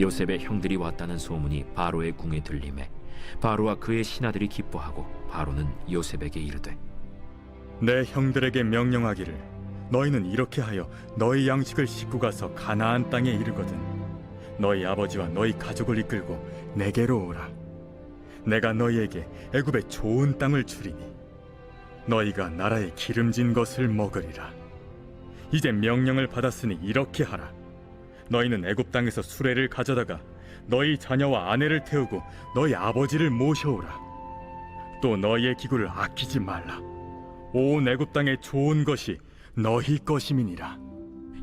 요셉의 형들이 왔다는 소문이 바로의 궁에 들리매 바로와 그의 신하들이 기뻐하고 바로는 요셉에게 이르되 내 형들에게 명령하기를 너희는 이렇게 하여 너희 양식을 싣고 가서 가나안 땅에 이르거든 너희 아버지와 너희 가족을 이끌고 내게로 오라. 내가 너희에게 애굽의 좋은 땅을 주리니 너희가 나라의 기름진 것을 먹으리라. 이제 명령을 받았으니 이렇게 하라. 너희는 애굽 땅에서 수레를 가져다가 너희 자녀와 아내를 태우고 너희 아버지를 모셔오라. 또 너희의 기구를 아끼지 말라. 온 애굽 땅의 좋은 것이 너희 것임이니라.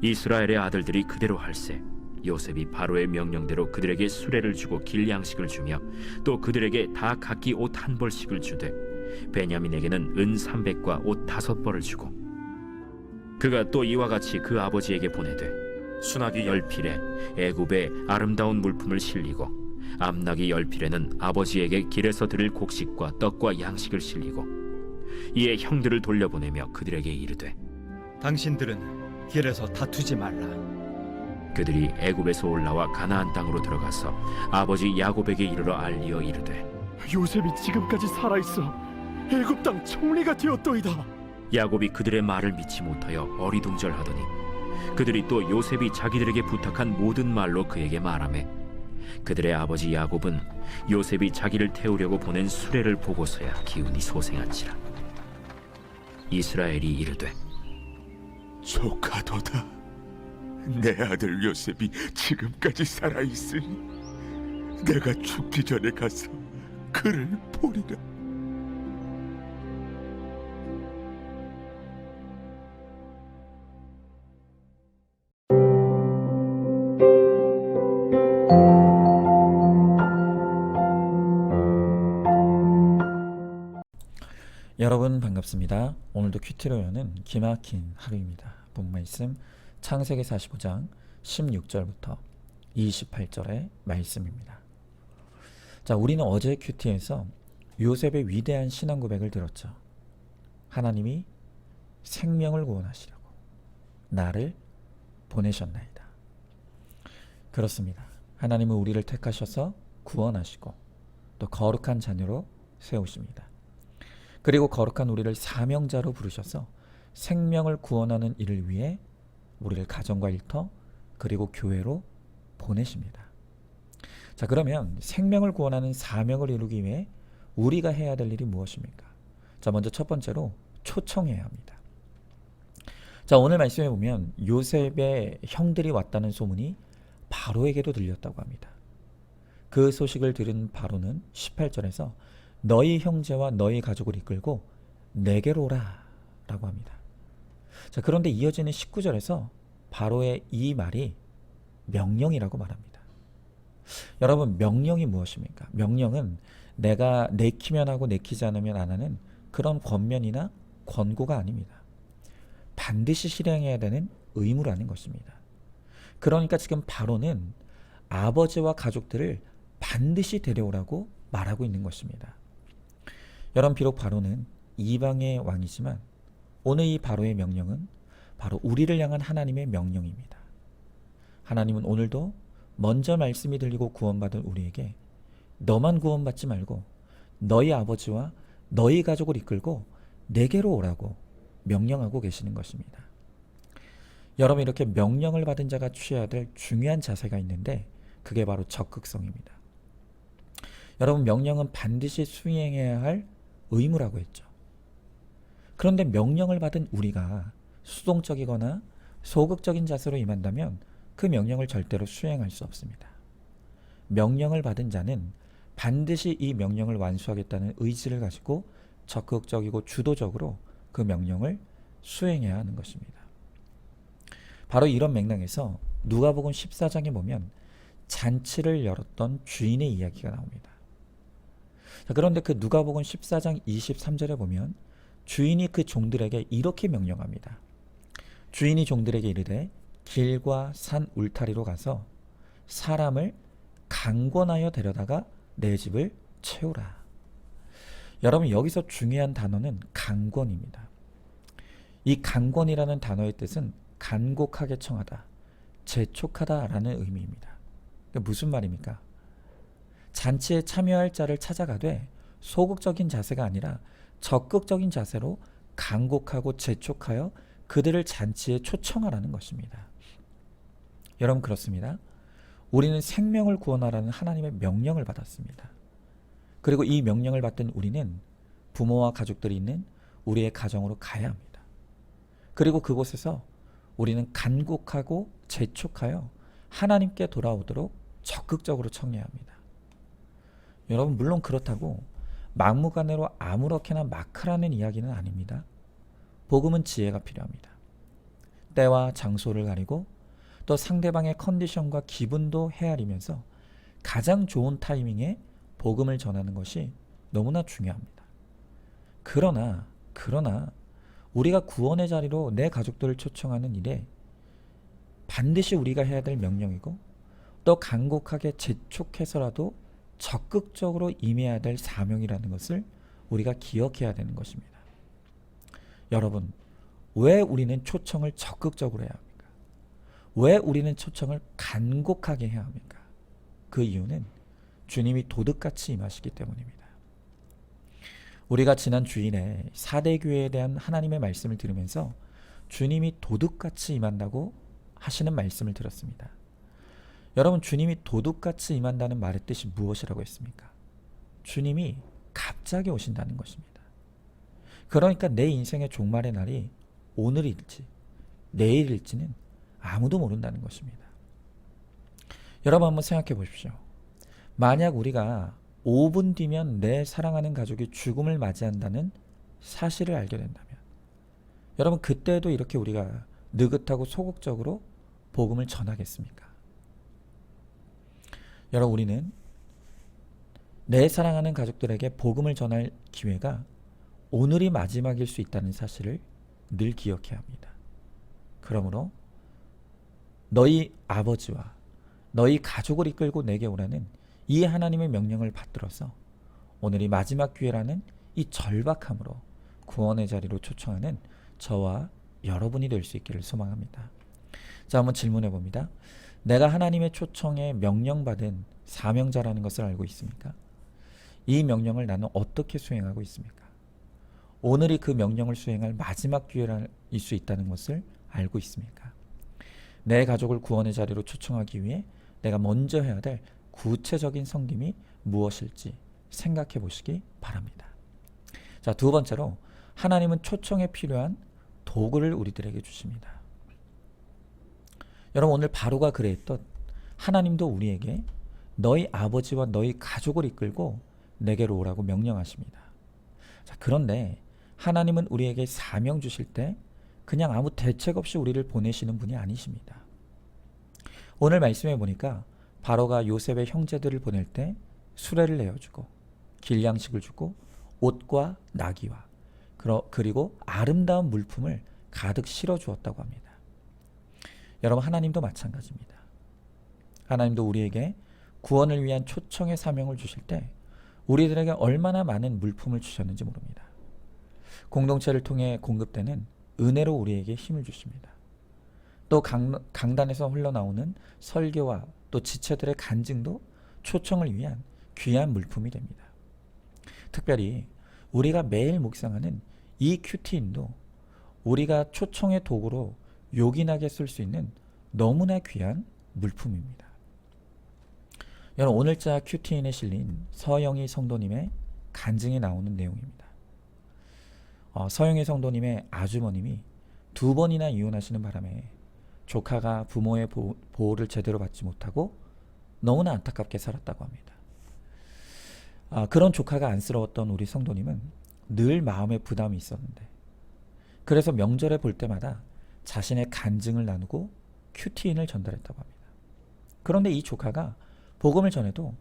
이스라엘의 아들들이 그대로 할세 요셉이 바로의 명령대로 그들에게 수레를 주고 길 양식을 주며 또 그들에게 다 각기 옷 한 벌씩을 주되 베냐민에게는 은 300과 옷 5벌을 주고 그가 또 이와 같이 그 아버지에게 보내되 수나기 10필에 애굽의 아름다운 물품을 실리고 암나기 10필에는 아버지에게 길에서 드릴 곡식과 떡과 양식을 실리고 이에 형들을 돌려보내며 그들에게 이르되 당신들은 길에서 다투지 말라. 그들이 애굽에서 올라와 가나안 땅으로 들어가서 아버지 야곱에게 이르러 알리어 이르되 요셉이 지금까지 살아있어 애굽 땅 총리가 되었도이다. 야곱이 그들의 말을 믿지 못하여 어리둥절하더니 그들이 또 요셉이 자기들에게 부탁한 모든 말로 그에게 말하매 그들의 아버지 야곱은 요셉이 자기를 태우려고 보낸 수레를 보고서야 기운이 소생한지라. 이스라엘이 이르되 조카도다. 내 아들 요셉이 지금까지 살아있으니 내가 죽기 전에 가서 그를 보리라. 여러분 반갑습니다. 오늘도 큐티로 여는 기막힌 하루입니다. 본 말씀 창세기 45장 16절부터 28절의 말씀입니다. 자, 우리는 어제 큐티에서 요셉의 위대한 신앙 고백을 들었죠. 하나님이 생명을 구원하시려고 나를 보내셨나이다. 그렇습니다. 하나님은 우리를 택하셔서 구원하시고 또 거룩한 자녀로 세우십니다. 그리고 거룩한 우리를 사명자로 부르셔서 생명을 구원하는 일을 위해 우리를 가정과 일터 그리고 교회로 보내십니다. 자, 그러면 생명을 구원하는 사명을 이루기 위해 우리가 해야 될 일이 무엇입니까? 자, 먼저 첫 번째로 초청해야 합니다. 자, 오늘 말씀에 보면 요셉의 형들이 왔다는 소문이 바로에게도 들렸다고 합니다. 그 소식을 들은 바로는 18절에서 너희 형제와 너희 가족을 이끌고 내게로 오라 라고 합니다. 자, 그런데 이어지는 19절에서 바로의 이 말이 명령이라고 말합니다. 여러분, 명령이 무엇입니까? 명령은 내가 내키면 하고 내키지 않으면 안 하는 그런 권면이나 권고가 아닙니다. 반드시 실행해야 되는 의무라는 것입니다. 그러니까 지금 바로는 아버지와 가족들을 반드시 데려오라고 말하고 있는 것입니다. 여러분, 비록 바로는 이방의 왕이지만 오늘 이 바로의 명령은 바로 우리를 향한 하나님의 명령입니다. 하나님은 오늘도 먼저 말씀이 들리고 구원받은 우리에게 너만 구원받지 말고 너희 아버지와 너희 가족을 이끌고 내게로 오라고 명령하고 계시는 것입니다. 여러분, 이렇게 명령을 받은 자가 취해야 될 중요한 자세가 있는데 그게 바로 적극성입니다. 여러분, 명령은 반드시 수행해야 할 의무라고 했죠. 그런데 명령을 받은 우리가 수동적이거나 소극적인 자세로 임한다면 그 명령을 절대로 수행할 수 없습니다. 명령을 받은 자는 반드시 이 명령을 완수하겠다는 의지를 가지고 적극적이고 주도적으로 그 명령을 수행해야 하는 것입니다. 바로 이런 맥락에서 누가복음 14장에 보면 잔치를 열었던 주인의 이야기가 나옵니다. 자, 그런데 그 누가복음 14장 23절에 보면 주인이 그 종들에게 이렇게 명령합니다. 주인이 종들에게 이르되 길과 산 울타리로 가서 사람을 강권하여 데려다가 내 집을 채우라. 여러분, 여기서 중요한 단어는 강권입니다. 이 강권이라는 단어의 뜻은 간곡하게 청하다, 재촉하다 라는 의미입니다. 무슨 말입니까? 잔치에 참여할 자를 찾아가되 소극적인 자세가 아니라 적극적인 자세로 간곡하고 재촉하여 그들을 잔치에 초청하라는 것입니다. 여러분 그렇습니다. 우리는 생명을 구원하라는 하나님의 명령을 받았습니다. 그리고 이 명령을 받던 우리는 부모와 가족들이 있는 우리의 가정으로 가야 합니다. 그리고 그곳에서 우리는 간곡하고 재촉하여 하나님께 돌아오도록 적극적으로 청해야 합니다. 여러분 물론 그렇다고 막무가내로 아무렇게나 막 하라는 이야기는 아닙니다. 복음은 지혜가 필요합니다. 때와 장소를 가리고 또 상대방의 컨디션과 기분도 헤아리면서 가장 좋은 타이밍에 복음을 전하는 것이 너무나 중요합니다. 그러나 우리가 구원의 자리로 내 가족들을 초청하는 일에 반드시 우리가 해야 될 명령이고 또 간곡하게 재촉해서라도 적극적으로 임해야 될 사명이라는 것을 우리가 기억해야 되는 것입니다. 여러분, 왜 우리는 초청을 적극적으로 해야 합니까? 왜 우리는 초청을 간곡하게 해야 합니까? 그 이유는 주님이 도둑같이 임하시기 때문입니다. 우리가 지난 주일에 4대 교회에 대한 하나님의 말씀을 들으면서 주님이 도둑같이 임한다고 하시는 말씀을 들었습니다. 여러분, 주님이 도둑같이 임한다는 말의 뜻이 무엇이라고 했습니까? 주님이 갑자기 오신다는 것입니다. 그러니까 내 인생의 종말의 날이 오늘일지 내일일지는 아무도 모른다는 것입니다. 여러분 한번 생각해 보십시오. 만약 우리가 5분 뒤면 내 사랑하는 가족이 죽음을 맞이한다는 사실을 알게 된다면 여러분 그때도 이렇게 우리가 느긋하고 소극적으로 복음을 전하겠습니까? 여러분 우리는 내 사랑하는 가족들에게 복음을 전할 기회가 오늘이 마지막일 수 있다는 사실을 늘 기억해야 합니다. 그러므로 너희 아버지와 너희 가족을 이끌고 내게 오라는 이 하나님의 명령을 받들어서 오늘이 마지막 기회라는 이 절박함으로 구원의 자리로 초청하는 저와 여러분이 될 수 있기를 소망합니다. 자, 한번 질문해 봅니다. 내가 하나님의 초청에 명령받은 사명자라는 것을 알고 있습니까? 이 명령을 나는 어떻게 수행하고 있습니까? 오늘이 그 명령을 수행할 마지막 기회일 수 있다는 것을 알고 있습니까? 내 가족을 구원의 자리로 초청하기 위해 내가 먼저 해야 될 구체적인 섬김이 무엇일지 생각해 보시기 바랍니다. 자, 두 번째로 하나님은 초청에 필요한 도구를 우리들에게 주십니다. 여러분 오늘 바로가 그랬듯 하나님도 우리에게 너희 아버지와 너희 가족을 이끌고 내게로 오라고 명령하십니다. 자, 그런데 하나님은 우리에게 사명 주실 때 그냥 아무 대책 없이 우리를 보내시는 분이 아니십니다. 오늘 말씀해 보니까 바로가 요셉의 형제들을 보낼 때 수레를 내어주고 길양식을 주고 옷과 나귀와 그리고 아름다운 물품을 가득 실어 주었다고 합니다. 여러분 하나님도 마찬가지입니다. 하나님도 우리에게 구원을 위한 초청의 사명을 주실 때 우리들에게 얼마나 많은 물품을 주셨는지 모릅니다. 공동체를 통해 공급되는 은혜로 우리에게 힘을 주십니다. 또 강단에서 흘러나오는 설교와 또 지체들의 간증도 초청을 위한 귀한 물품이 됩니다. 특별히 우리가 매일 묵상하는 이 큐티인도 우리가 초청의 도구로 요긴하게 쓸 수 있는 너무나 귀한 물품입니다. 여러분 오늘자 큐티인에 실린 서영희 성도님의 간증이 나오는 내용입니다. 서영희 성도님의 아주머님이 2번이나 이혼하시는 바람에 조카가 부모의 보호를 제대로 받지 못하고 너무나 안타깝게 살았다고 합니다. 그런 조카가 안쓰러웠던 우리 성도님은 늘 마음에 부담이 있었는데 그래서 명절에 볼 때마다 자신의 간증을 나누고 큐티인을 전달했다고 합니다. 그런데 이 조카가 복음을 전해도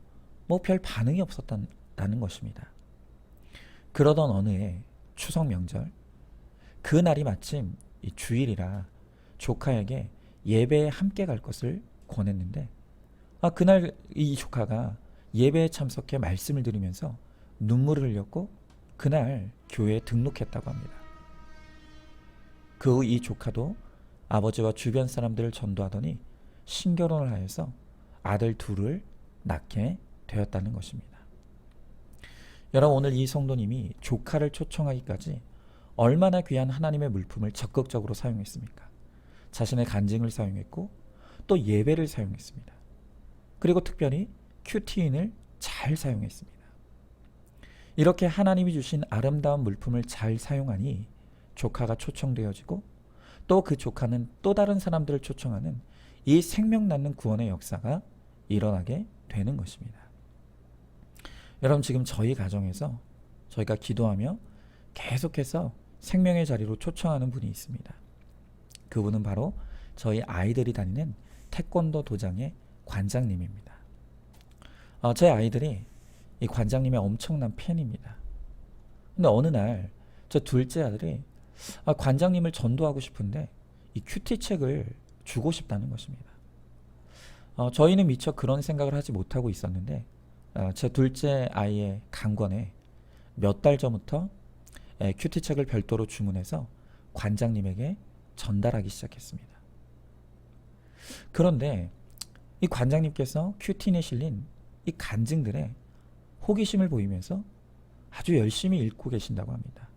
별 반응이 없었다는 것입니다. 그러던 어느 해 추석 명절 그날이 마침 이 주일이라 조카에게 예배에 함께 갈 것을 권했는데 그날 이 조카가 예배에 참석해 말씀을 들으면서 눈물을 흘렸고 그날 교회에 등록했다고 합니다. 그 후 이 조카도 아버지와 주변 사람들을 전도하더니 신결혼을 하여서 아들 둘을 낳게 되었다는 것입니다. 여러분, 오늘 이 성도님이 조카를 초청하기까지 얼마나 귀한 하나님의 물품을 적극적으로 사용했습니까? 자신의 간증을 사용했고 또 예배를 사용했습니다. 그리고 특별히 큐티인을 잘 사용했습니다. 이렇게 하나님이 주신 아름다운 물품을 잘 사용하니 조카가 초청되어지고 또 그 조카는 또 다른 사람들을 초청하는 이 생명 낳는 구원의 역사가 일어나게 되는 것입니다. 여러분, 지금 저희 가정에서 저희가 기도하며 계속해서 생명의 자리로 초청하는 분이 있습니다. 그분은 바로 저희 아이들이 다니는 태권도 도장의 관장님입니다. 제 아이들이 이 관장님의 엄청난 팬입니다. 근데 어느 날 저 둘째 아들이 관장님을 전도하고 싶은데 이 큐티 책을 주고 싶다는 것입니다. 저희는 미처 그런 생각을 하지 못하고 있었는데 제 둘째 아이의 강권에 몇 달 전부터 큐티 책을 별도로 주문해서 관장님에게 전달하기 시작했습니다. 그런데 이 관장님께서 큐티인에 실린 이 간증들에 호기심을 보이면서 아주 열심히 읽고 계신다고 합니다.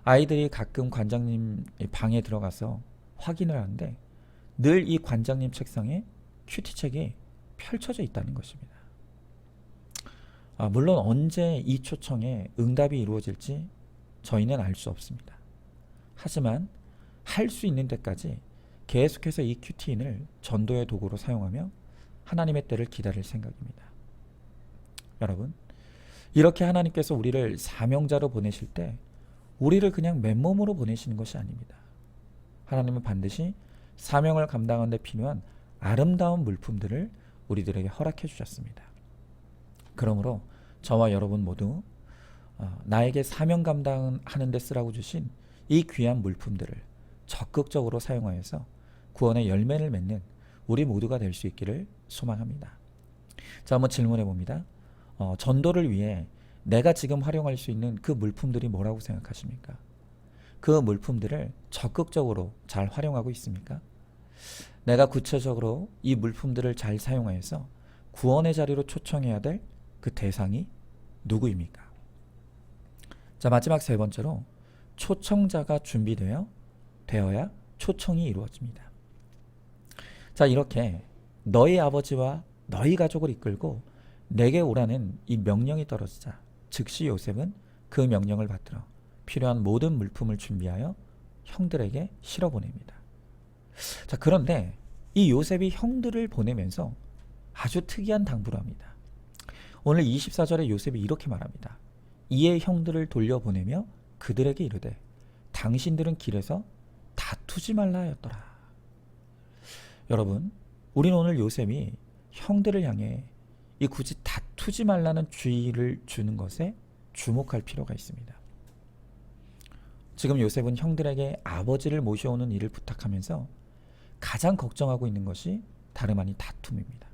아이들이 가끔 관장님 방에 들어가서 확인을 하는데 늘 이 관장님 책상에 큐티 책이 펼쳐져 있다는 것입니다. 물론 언제 이 초청에 응답이 이루어질지 저희는 알 수 없습니다. 하지만 할 수 있는 데까지 계속해서 이 큐티인을 전도의 도구로 사용하며 하나님의 때를 기다릴 생각입니다. 여러분, 이렇게 하나님께서 우리를 사명자로 보내실 때 우리를 그냥 맨몸으로 보내시는 것이 아닙니다. 하나님은 반드시 사명을 감당하는 데 필요한 아름다운 물품들을 우리들에게 허락해 주셨습니다. 그러므로 저와 여러분 모두 나에게 사명 감당하는 데 쓰라고 주신 이 귀한 물품들을 적극적으로 사용하여서 구원의 열매를 맺는 우리 모두가 될 수 있기를 소망합니다. 자, 한번 질문해 봅니다. 전도를 위해 내가 지금 활용할 수 있는 그 물품들이 뭐라고 생각하십니까? 그 물품들을 적극적으로 잘 활용하고 있습니까? 내가 구체적으로 이 물품들을 잘 사용하여서 구원의 자리로 초청해야 될 그 대상이 누구입니까? 자, 마지막 세 번째로 초청자가 준비되어야 초청이 이루어집니다. 자, 이렇게 너희 아버지와 너희 가족을 이끌고 내게 오라는 이 명령이 떨어지자 즉시 요셉은 그 명령을 받들어 필요한 모든 물품을 준비하여 형들에게 실어 보냅니다. 자, 그런데 이 요셉이 형들을 보내면서 아주 특이한 당부를 합니다. 오늘 24절에 요셉이 이렇게 말합니다. 이에 형들을 돌려보내며 그들에게 이르되 당신들은 길에서 다투지 말라 하였더라. 여러분, 우리는 오늘 요셉이 형들을 향해 이 굳이 다투지 말라는 주의를 주는 것에 주목할 필요가 있습니다. 지금 요셉은 형들에게 아버지를 모셔오는 일을 부탁하면서 가장 걱정하고 있는 것이 다름 아닌 다툼입니다.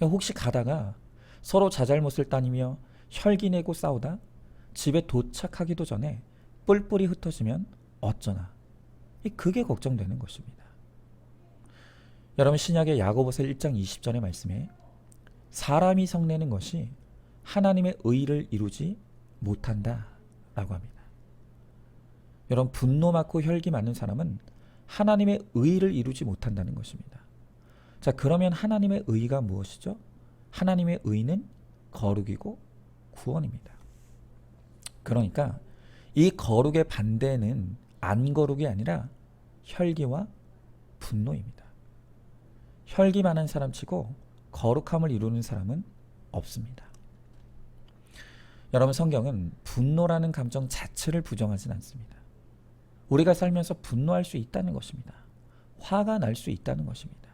혹시 가다가 서로 자잘못을 따니며 혈기내고 싸우다 집에 도착하기도 전에 뿔뿔이 흩어지면 어쩌나, 그게 걱정되는 것입니다. 여러분, 신약의 야고보서 1장 20절의 말씀에 사람이 성내는 것이 하나님의 의를 이루지 못한다 라고 합니다. 여러분, 분노 많고 혈기 많은 사람은 하나님의 의를 이루지 못한다는 것입니다. 자, 그러면 하나님의 의가 무엇이죠? 하나님의 의는 거룩이고 구원입니다. 그러니까 이 거룩의 반대는 안 거룩이 아니라 혈기와 분노입니다. 혈기 많은 사람치고 거룩함을 이루는 사람은 없습니다. 여러분, 성경은 분노라는 감정 자체를 부정하진 않습니다. 우리가 살면서 분노할 수 있다는 것입니다. 화가 날 수 있다는 것입니다.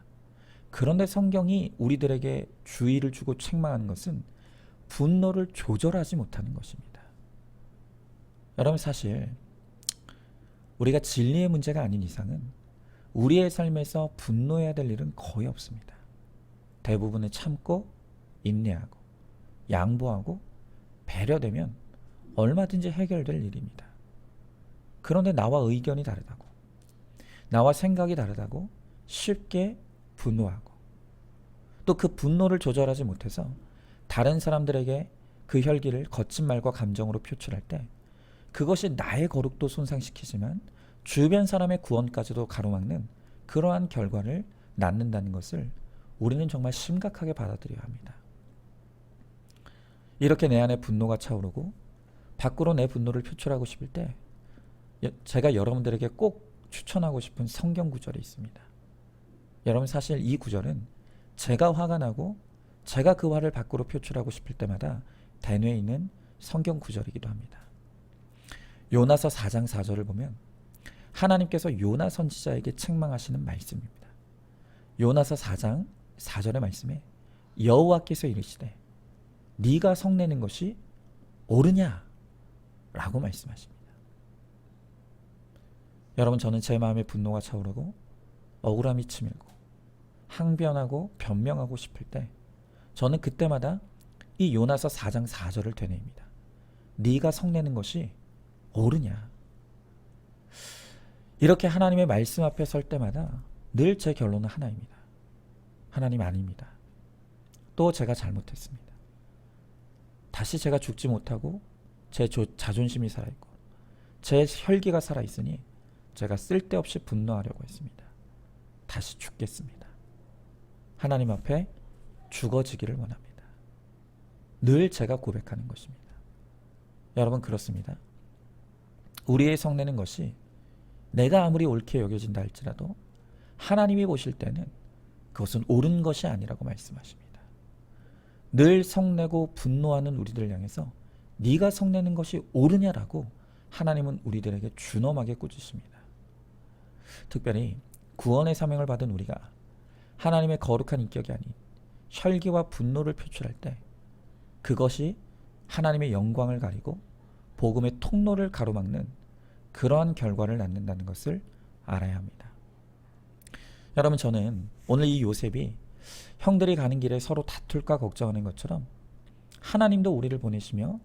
그런데 성경이 우리들에게 주의를 주고 책망하는 것은 분노를 조절하지 못하는 것입니다. 여러분, 사실 우리가 진리의 문제가 아닌 이상은 우리의 삶에서 분노해야 될 일은 거의 없습니다. 대부분은 참고 인내하고 양보하고 배려되면 얼마든지 해결될 일입니다. 그런데 나와 의견이 다르다고, 나와 생각이 다르다고 쉽게 분노하고 또 그 분노를 조절하지 못해서 다른 사람들에게 그 혈기를 거친 말과 감정으로 표출할 때 그것이 나의 거룩도 손상시키지만 주변 사람의 구원까지도 가로막는 그러한 결과를 낳는다는 것을 우리는 정말 심각하게 받아들여야 합니다. 이렇게 내 안에 분노가 차오르고 밖으로 내 분노를 표출하고 싶을 때 제가 여러분들에게 꼭 추천하고 싶은 성경 구절이 있습니다. 여러분, 사실 이 구절은 제가 화가 나고 제가 그 화를 밖으로 표출하고 싶을 때마다 대뇌에 있는 성경 구절이기도 합니다. 요나서 4장 4절을 보면 하나님께서 요나 선지자에게 책망하시는 말씀입니다. 요나서 4장 4절의 말씀에 여호와께서 이르시되 네가 성내는 것이 옳으냐? 라고 말씀하십니다. 여러분, 저는 제 마음에 분노가 차오르고 억울함이 치밀고 항변하고 변명하고 싶을 때 저는 그때마다 이 요나서 4장 4절을 되뇌입니다. 네가 성내는 것이 옳으냐? 이렇게 하나님의 말씀 앞에 설 때마다 늘 제 결론은 하나입니다. 하나님, 아닙니다. 또 제가 잘못했습니다. 다시 제가 죽지 못하고 제 자존심이 살아있고 제 혈기가 살아있으니 제가 쓸데없이 분노하려고 했습니다. 다시 죽겠습니다. 하나님 앞에 죽어지기를 원합니다. 늘 제가 고백하는 것입니다. 여러분, 그렇습니다. 우리의 성내는 것이 내가 아무리 옳게 여겨진다 할지라도 하나님이 보실 때는 그것은 옳은 것이 아니라고 말씀하십니다. 늘 성내고 분노하는 우리들을 향해서 네가 성내는 것이 옳으냐라고 하나님은 우리들에게 준엄하게 꾸짖습니다. 특별히 구원의 사명을 받은 우리가 하나님의 거룩한 인격이 아닌 혈기와 분노를 표출할 때 그것이 하나님의 영광을 가리고 복음의 통로를 가로막는 그러한 결과를 낳는다는 것을 알아야 합니다. 여러분, 저는 오늘 이 요셉이 형들이 가는 길에 서로 다툴까 걱정하는 것처럼 하나님도 우리를 보내시며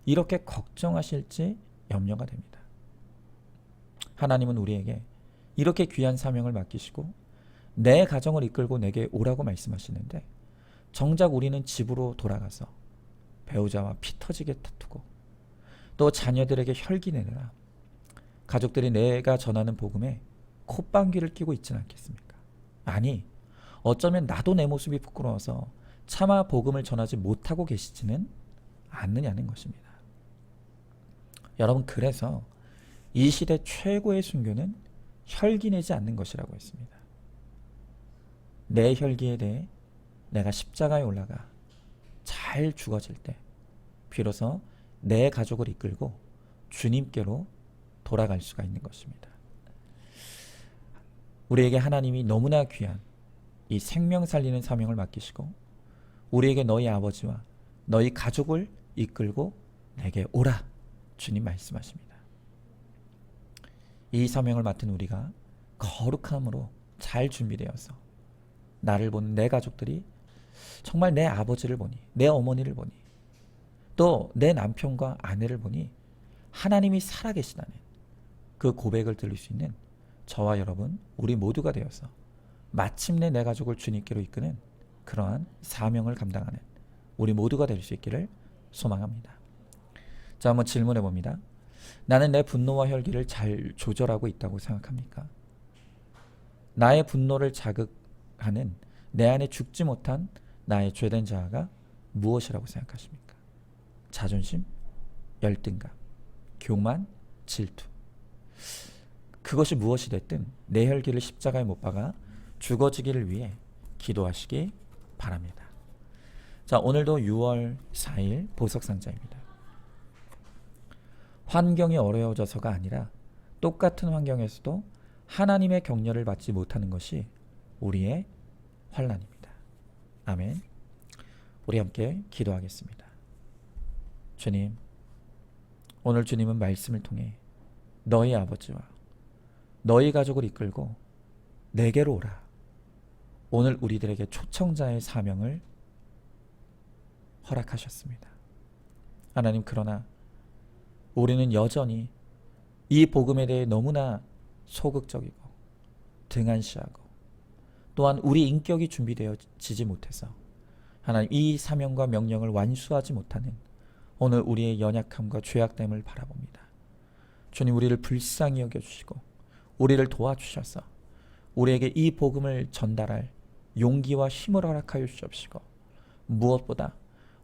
이렇게 걱정하실지 염려가 됩니다. 하나님은 우리에게 이렇게 귀한 사명을 맡기시고 내 가정을 이끌고 내게 오라고 말씀하시는데 정작 우리는 집으로 돌아가서 배우자와 피 터지게 다투고 또 자녀들에게 혈기 내느라 가족들이 내가 전하는 복음에 콧방귀를 끼고 있지는 않겠습니까? 아니, 어쩌면 나도 내 모습이 부끄러워서 차마 복음을 전하지 못하고 계시지는 않느냐는 것입니다. 여러분, 그래서 이 시대 최고의 순교는 혈기 내지 않는 것이라고 했습니다. 내 혈기에 대해 내가 십자가에 올라가 잘 죽어질 때 비로소 내 가족을 이끌고 주님께로 돌아갈 수가 있는 것입니다. 우리에게 하나님이 너무나 귀한 이 생명 살리는 사명을 맡기시고 우리에게 너희 아버지와 너희 가족을 이끌고 내게 오라 주님 말씀하십니다. 이 사명을 맡은 우리가 거룩함으로 잘 준비되어서 나를 보는 내 가족들이 정말 내 아버지를 보니 내 어머니를 보니 또 내 남편과 아내를 보니 하나님이 살아계시다는 그 고백을 들을 수 있는 저와 여러분 우리 모두가 되어서 마침내 내 가족을 주님께로 이끄는 그러한 사명을 감당하는 우리 모두가 될 수 있기를 소망합니다. 자, 한번 질문해 봅니다. 나는 내 분노와 혈기를 잘 조절하고 있다고 생각합니까? 나의 분노를 자극하는 내 안에 죽지 못한 나의 죄된 자아가 무엇이라고 생각하십니까? 자존심, 열등감, 교만, 질투. 그것이 무엇이 됐든 내 혈기를 십자가에 못 박아 죽어지기를 위해 기도하시기 바랍니다. 자, 오늘도 6월 4일 보석상자입니다. 환경이 어려워져서가 아니라 똑같은 환경에서도 하나님의 격려를 받지 못하는 것이 우리의 환난입니다. 아멘. 우리 함께 기도하겠습니다. 주님, 오늘 주님은 말씀을 통해 너희 아버지와 너희 가족을 이끌고 내게로 오라. 오늘 우리들에게 초청자의 사명을 허락하셨습니다. 하나님, 그러나 우리는 여전히 이 복음에 대해 너무나 소극적이고 등한시하고 또한 우리 인격이 준비되어지지 못해서 하나님 이 사명과 명령을 완수하지 못하는 오늘 우리의 연약함과 죄악됨을 바라봅니다. 주님, 우리를 불쌍히 여겨주시고 우리를 도와주셔서 우리에게 이 복음을 전달할 용기와 힘을 허락하여 주시옵시고, 무엇보다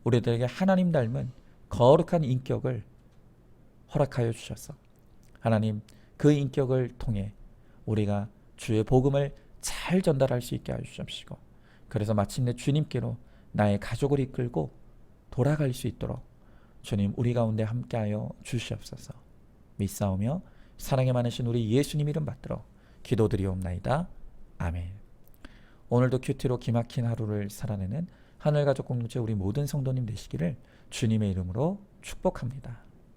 우리들에게 하나님 닮은 거룩한 인격을 허락하여 주셔서 하나님 그 인격을 통해 우리가 주의 복음을 잘 전달할 수 있게 하여 주시옵시고, 그래서 마침내 주님께로 나의 가족을 이끌고 돌아갈 수 있도록 주님 우리 가운데 함께하여 주시옵소서. 믿사오며 사랑에 많으신 우리 예수님 이름 받들어 기도드리옵나이다. 아멘. 오늘도 큐티로 기막힌 하루를 살아내는 하늘가족 공동체 우리 모든 성도님 되시기를 주님의 이름으로 축복합니다.